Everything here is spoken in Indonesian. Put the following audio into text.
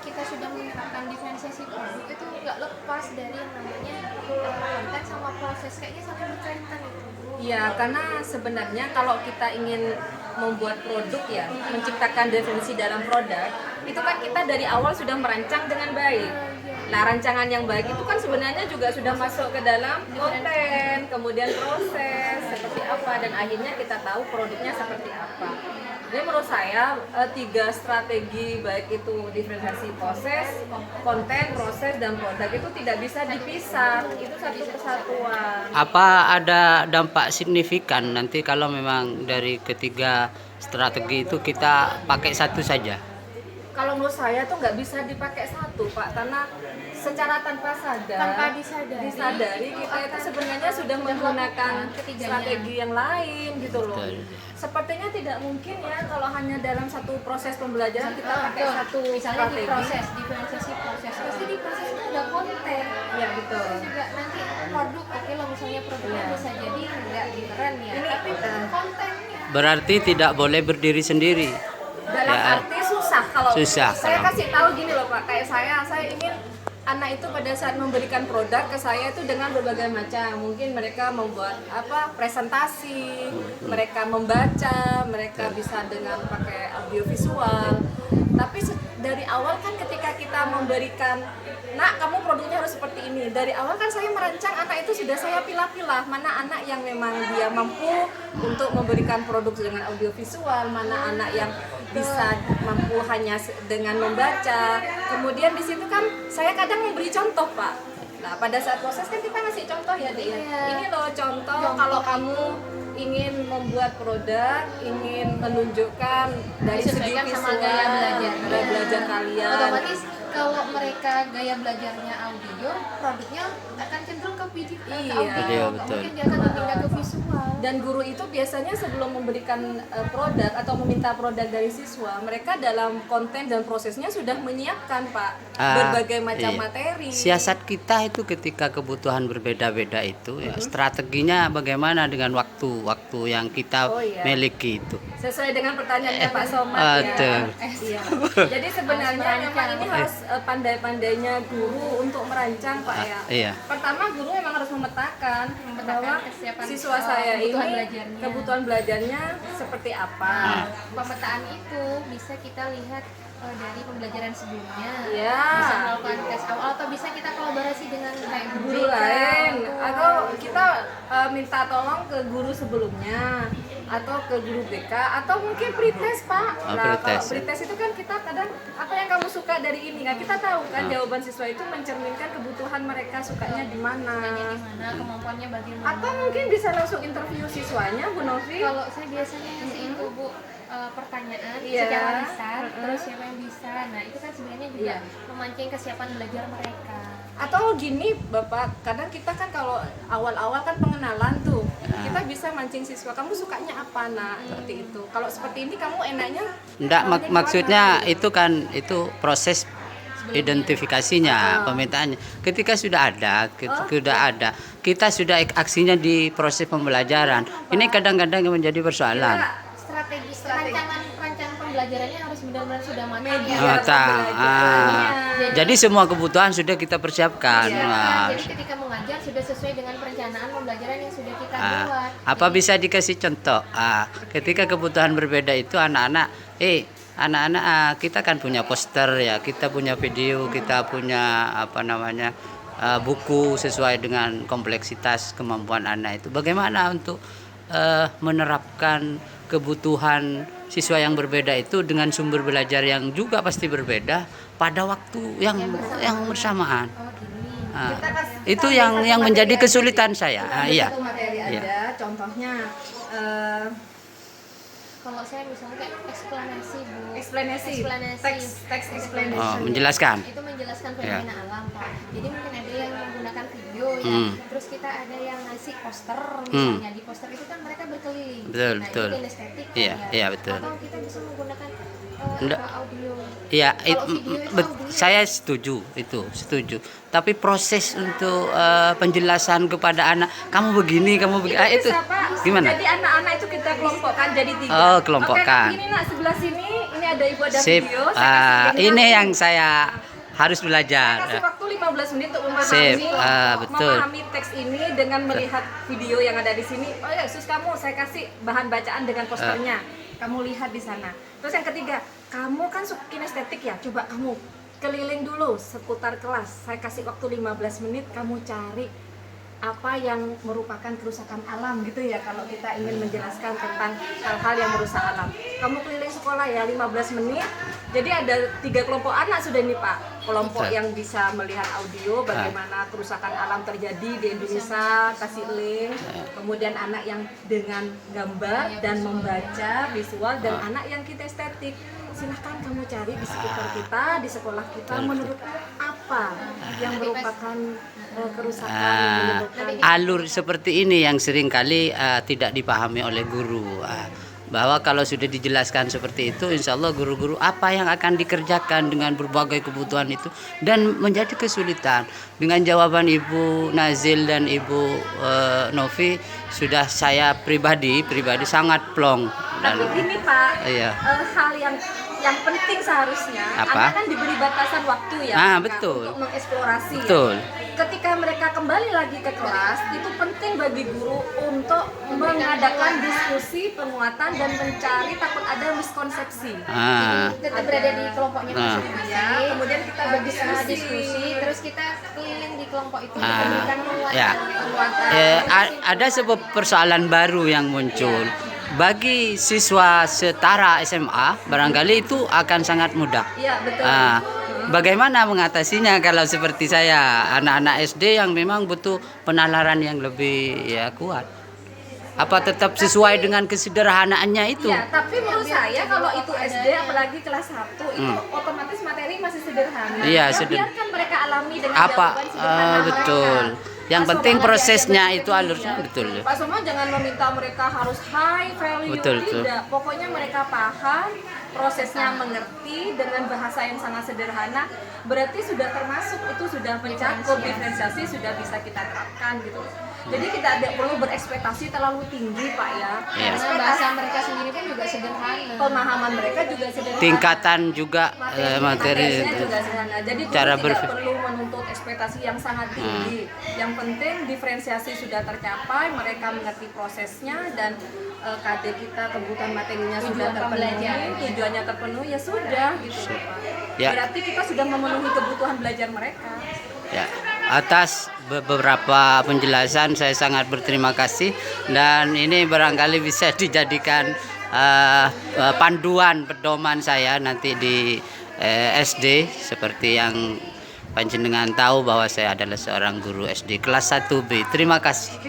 kita sudah menerapkan diferensiasi produk itu nggak lepas dari yang namanya konten sama proses, kayaknya saling berkaitan itu. Iya, karena sebenarnya kalau kita ingin membuat produk ya, menciptakan definisi dalam produk, itu kan kita dari awal sudah merancang dengan baik. Nah, rancangan yang baik itu kan sebenarnya juga sudah masuk ke dalam konten, kemudian proses seperti apa, dan akhirnya kita tahu produknya seperti apa. Jadi menurut saya 3 strategi baik itu diferensiasi proses, konten, proses, dan produk itu tidak bisa dipisah. Itu satu kesatuan. Apa ada dampak signifikan nanti kalau memang dari ketiga strategi itu kita pakai satu saja? Kalau menurut saya tuh nggak bisa dipakai satu, Pak, karena secara tanpa disadari kita itu sebenarnya sudah menggunakan strategi yang lain gitu loh. Betul. Sepertinya tidak mungkin ya kalau hanya dalam satu proses pembelajaran kita pakai satu Misalnya di strategi. proses, diferensiasi proses, pasti di proses itu ada konten. Ya betul. Terus juga nanti produk, oke lah misalnya produknya bisa jadi nggak different ya, tapi kontennya. Berarti tidak boleh berdiri sendiri. Dalam Ya. arti susah kalau Susah saya kalau- kasih tahu gini loh Pak, kayak saya ingin anak itu pada saat memberikan produk ke saya itu dengan berbagai macam, mungkin mereka membuat presentasi, mereka membaca, mereka bisa dengan pakai audiovisual. Tapi dari awal kan ketika kita memberikan, nak kamu produknya harus seperti ini, dari awal kan saya merancang anak itu sudah saya pilah-pilah mana anak yang memang dia mampu untuk memberikan produk dengan audiovisual, mana anak yang bisa mampu hanya dengan membaca. Kemudian di situ kan saya kadang memberi contoh, Pak. Nah, pada saat proses kan kita ngasih contoh ya, Dek. Ini loh contoh kalau kamu ingin membuat produk, ingin menunjukkan dari segi Disesuaikan sama visual, gaya belajarnya. gaya belajar kalian. Otomatis kalau mereka gaya belajarnya audio, produknya akan cenderung ke video, ke Iya. audio. Video, Nggak betul. mungkin dia akan berpindah ke visual. Dan guru itu biasanya sebelum memberikan produk atau meminta produk dari siswa, mereka dalam konten dan prosesnya sudah menyiapkan, Pak, berbagai macam Iya. materi. Siasat kita itu ketika kebutuhan berbeda-beda itu ya strateginya bagaimana dengan waktu yang kita Oh, iya. miliki itu. Sesuai dengan pertanyaannya Pak Somad Betul. ya. Iya. Jadi sebenarnya memang ini harus pandai-pandainya guru untuk merancang, Pak ya. Iya. Pertama guru memang harus memetakan bahwa kesiapan siswa saya ini kebutuhan belajarnya. kebutuhan belajarnya seperti apa. Pemetaan itu bisa kita lihat dari pembelajaran sebelumnya. Iya. Bisa melakukan tes awal atau bisa kita kolaborasi dengan kayak Guru lain atau kita minta tolong ke guru sebelumnya atau ke guru BK atau mungkin pretest, Pak. Oh, Nah, kalau pretest, ya. pretest itu kan kita kadang apa yang kamu suka dari ini kan kita tahu kan jawaban siswa itu mencerminkan kebutuhan mereka sukanya di mana. gimana kemampuannya bagaimana. Atau mungkin bisa langsung interview siswanya, Bu Novi. Kalau saya biasanya ngasih itu Bu, pertanyaan Iya. secara lisan, terus siapa yang bisa. Nah itu kan sebenarnya juga Iya. memancing kesiapan belajar mereka. Atau gini Bapak, kadang kita kan kalau awal-awal kan pengenalan tuh, kita bisa mancing siswa, kamu sukanya apa nak, seperti itu. Kalau seperti ini kamu enaknya Enggak, namanya maksudnya gimana? itu kan itu proses identifikasinya, pemetaannya. Ketika sudah ada, kita sudah aksinya di proses pembelajaran. Ini kadang-kadang yang menjadi persoalan. Strategi rancangan pembelajarannya harus benar-benar sudah matang ya. Matang. Jadi semua kebutuhan sudah kita persiapkan. Nah, jadi ketika mengajar sudah sesuai dengan perencanaan pembelajaran yang sudah kita buat. Apa bisa dikasih contoh? Ketika kebutuhan berbeda itu anak-anak, kita kan punya poster ya, kita punya video, kita punya buku sesuai dengan kompleksitas kemampuan anak itu. Bagaimana untuk menerapkan kebutuhan siswa yang berbeda itu dengan sumber belajar yang juga pasti berbeda pada waktu yang bersamaan. Itu yang menjadi kesulitan saya. Iya. Satu materi Iya. ada, contohnya Kalau saya misalnya kayak eksplanasi Bu. explanation, teks explanation. Oh, menjelaskan. Itu menjelaskan fenomena alam Pak. Jadi mungkin ada yang menggunakan video ya. Terus kita ada yang ngasih poster misalnya. Di poster itu kan mereka berkeliling. Betul, Nah, betul. itu kinestetik kan Iya, ya. iya, betul. Atau kita bisa menggunakan Nggak. audio. Ya, Kalau video itu audio. saya setuju itu, setuju. Tapi proses untuk penjelasan kepada anak, kamu begini, kamu begini, itu bisa, Pak. gimana? Jadi anak-anak itu kita kelompokkan jadi 3. Oh, kelompokkan. Oke, ini nak sebelah sini, ini ada ibu ada Sip. video. Saya kasih Ini waktu. yang saya harus Saya belajar. kasih waktu 15 menit untuk Sip. memahami, Betul. memahami teks ini dengan melihat video yang ada di sini. Oh ya, sus kamu, saya kasih bahan bacaan dengan posternya. Kamu lihat di sana. Terus yang ketiga, kamu kan suka kinestetik ya, coba kamu keliling dulu seputar kelas. Saya kasih waktu 15 menit, kamu cari apa yang merupakan kerusakan alam gitu ya, kalau kita ingin menjelaskan tentang hal-hal yang merusak alam. Kamu keliling sekolah ya 15 menit. Jadi ada 3 kelompok anak sudah nih Pak. Kelompok Betul. yang bisa melihat audio bagaimana kerusakan alam terjadi di Indonesia, kasih link. Kemudian anak yang dengan gambar dan membaca visual, dan anak yang kinestetik. Silahkan kamu cari di sekitar kita, di sekolah kita, menurutmu apa yang merupakan kerusakan, yang menyebabkan Alur seperti ini yang seringkali tidak dipahami oleh guru. Bahwa kalau sudah dijelaskan seperti itu, insya Allah guru-guru apa yang akan dikerjakan dengan berbagai kebutuhan itu, dan menjadi kesulitan. Dengan jawaban Ibu Nazil dan Ibu Novi, sudah saya pribadi Tapi sangat plong. Dan gini Pak, iya. hal yang penting seharusnya Apa? anak kan diberi batasan waktu ya Ah, mereka betul. untuk mengeksplorasi. Betul. Ya. Ketika mereka kembali lagi ke kelas, itu penting bagi guru untuk mengadakan diskusi, penguatan, dan mencari takut ada miskonsepsi. Tetap berada di kelompoknya Nah. masing-masing. Ya, kemudian kita Diskusi, berdiskusi. terus kita keliling di kelompok itu, Ah, memberikan penguatan. ya. Ada sebuah persoalan baru yang muncul. Bagi siswa setara SMA, barangkali itu akan sangat mudah. Iya, betul. Bagaimana mengatasinya kalau seperti saya, anak-anak SD yang memang butuh penalaran yang lebih kuat? Apa tetap sesuai dengan kesederhanaannya itu? Iya, tapi menurut saya kalau itu SD apalagi kelas 1 itu otomatis materi masih sederhana. Iya, Ya, biarkan mereka alami dengan Apa? jawaban sederhana Betul. mereka. Yang Pak penting Somo prosesnya diajarkan itu seperti alurnya ini, ya. betul. Pak Somo jangan meminta mereka harus high value, Betul, betul. tidak. Pokoknya mereka paham, prosesnya mengerti dengan bahasa yang sangat sederhana. Berarti sudah termasuk, itu sudah mencakup diferensiasi, sudah bisa kita terapkan gitu. Jadi kita tidak perlu berekspektasi terlalu tinggi Pak ya. Iya. Karena bahasa mereka sendiri pun juga sederhana. Pemahaman mereka juga sederhana. Tingkatan juga materi Materinya juga sederhana. Jadi guru cara tidak berpikir. perlu menuntut ekspektasi yang sangat tinggi. Yang penting diferensiasi sudah tercapai, mereka mengerti prosesnya, dan KD kita kebutuhan materinya sudah terpenuhi, tujuannya terpenuhi, ya sudah gitu Pak. Ya. Berarti kita sudah memenuhi kebutuhan belajar mereka. Ya, atas beberapa penjelasan saya sangat berterima kasih, dan ini barangkali bisa dijadikan panduan pedoman saya nanti di SD, seperti yang panjenengan tahu bahwa saya adalah seorang guru SD kelas 1B. Terima kasih.